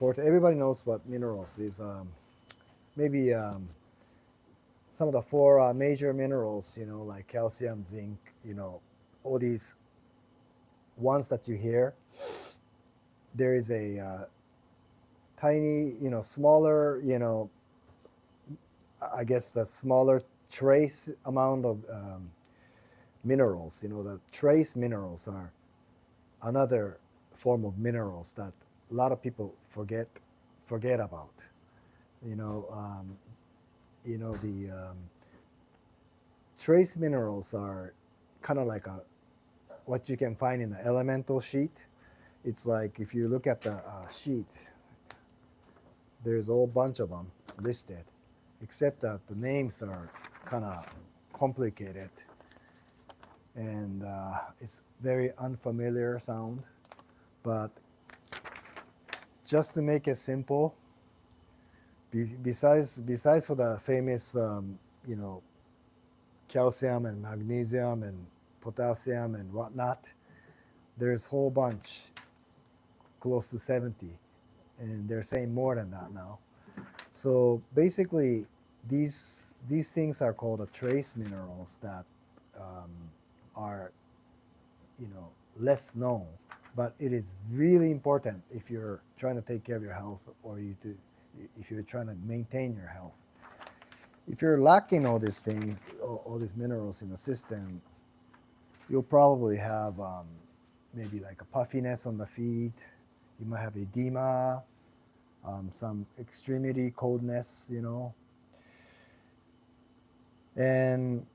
important. Everybody knows what minerals is. Maybe some of the four major minerals, like calcium, zinc, all these ones that you hear. There is a tiny, smaller, I guess the smaller trace amount of minerals. The trace minerals are another form of minerals that a lot of people forget about. The trace minerals are kind of like what you can find in the elemental sheet. It's like if you look at the sheet, there's a whole bunch of them listed, except that the names are kind of complicated and it's very unfamiliar sound. But just to make it simple, besides for the famous calcium and magnesium and potassium and whatnot, there's a whole bunch, close to 70, and they're saying more than that now. So basically, these things are called trace minerals that are less known, but it is really important if you're trying to take care of your health, or if you're trying to maintain your health. If you're lacking all these things, all these minerals in the system, you'll probably have maybe like a puffiness on the feet. You might have edema, some extremity coldness, and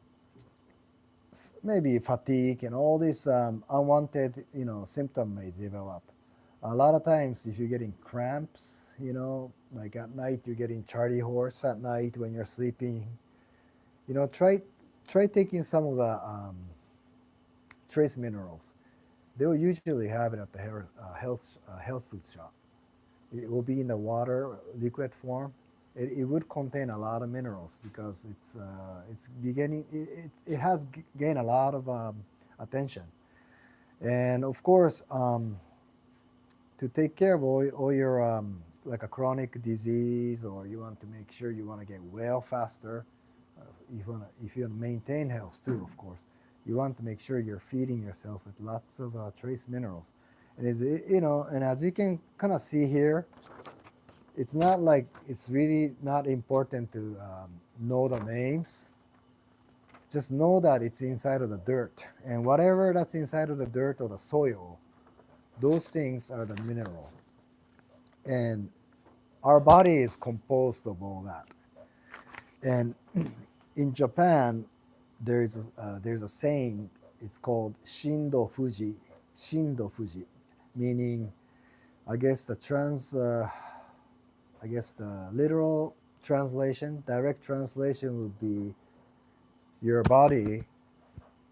maybe fatigue, and all these unwanted, symptoms may develop. A lot of times, if you're getting cramps, like at night, you're getting charty horse at night when you're sleeping, try taking some of the trace minerals. They will usually have it at the health food shop. It will be in the water, liquid form. It would contain a lot of minerals because it has gained a lot of attention. And of course, to take care of all your like a chronic disease, or you want to make sure you want to get well faster, if you want to maintain health too, of course, you want to make sure you're feeding yourself with lots of trace minerals. And and as you can kind of see here, it's not like it's really not important to know the names. Just know that it's inside of the dirt, and whatever that's inside of the dirt or the soil, those things are the mineral. And our body is composed of all that. And in Japan, there's a saying. It's called shindo fuji, meaning, I guess the literal translation, direct translation would be, your body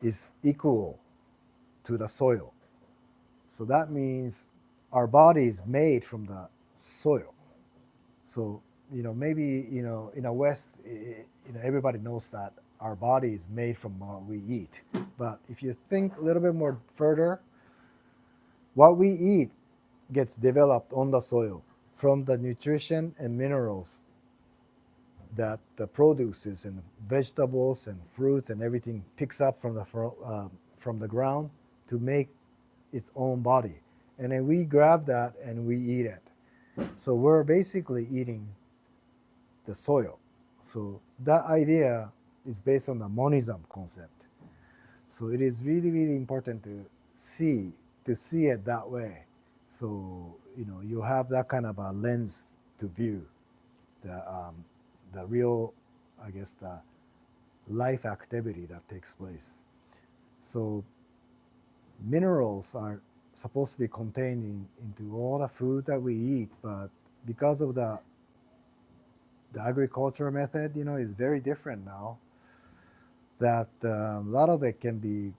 is equal to the soil. So that means our body is made from the soil. So maybe in the West, everybody knows that our body is made from what we eat. But if you think a little bit more further, what we eat gets developed on the soil from the nutrition and minerals that the produces and vegetables and fruits and everything picks up from the ground to make its own body. And then we grab that and we eat it. So we're basically eating the soil. So that idea is based on the monism concept. So it is really, really important to see it that way. So you have that kind of a lens to view the real, I guess, the life activity that takes place. So minerals are supposed to be contained into all the food that we eat, but because of the agriculture method, is very different now. That a lot of it can be,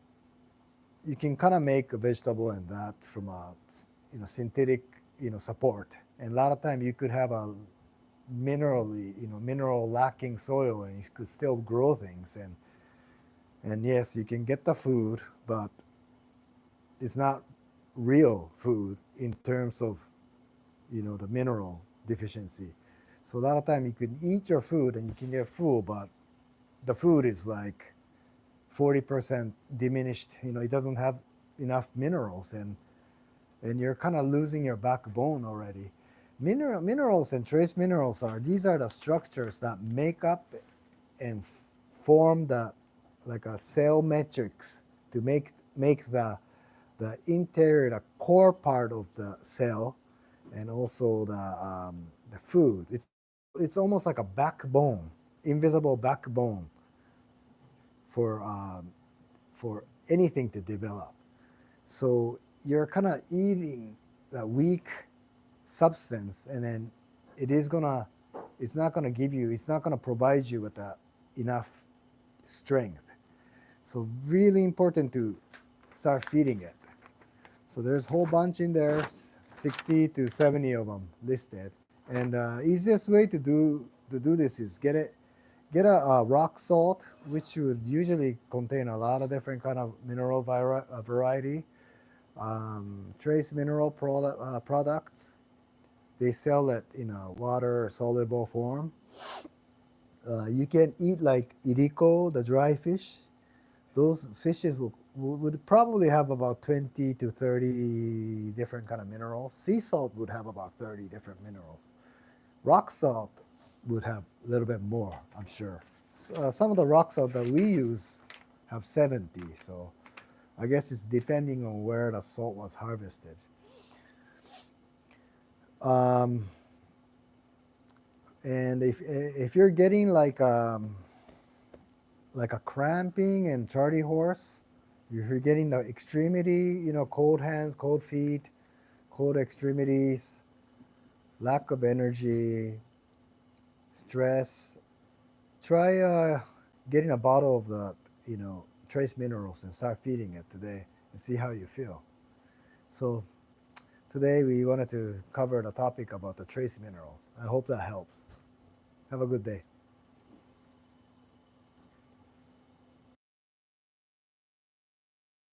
you can kind of make a vegetable and that from a synthetic support, and a lot of time you could have a mineral lacking soil, and you could still grow things, and yes, you can get the food, but it's not real food in terms of the mineral deficiency. So a lot of time you can eat your food and you can get full, but the food is like 40% diminished. It doesn't have enough minerals, and you're kind of losing your backbone already. Minerals and trace minerals these are the structures that make up and form like a cell matrix to make the interior, the core part of the cell, and also the food. It's almost like a backbone, invisible backbone for anything to develop. So you're kind of eating the weak substance, and then it's not gonna provide you with enough strength. So really important to start feeding it. So there's a whole bunch in there, 60 to 70 of them listed. And easiest way to do this is get a rock salt, which would usually contain a lot of different kind of mineral variety. Trace mineral products. They sell it in a water soluble form. You can eat like iriko, the dry fish. Those fishes would probably have about 20 to 30 different kind of minerals. Sea salt would have about 30 different minerals. Rock salt would have a little bit more, I'm sure. Some of the rock salt that we use have 70, so I guess it's depending on where the salt was harvested. And if you're getting like a cramping and charty horse, if you're getting the extremity, cold hands, cold feet, cold extremities, lack of energy, stress, try getting a bottle of the trace minerals and start feeding it today and see how you feel. So today we wanted to cover the topic about the trace minerals. I hope that helps. Have a good day.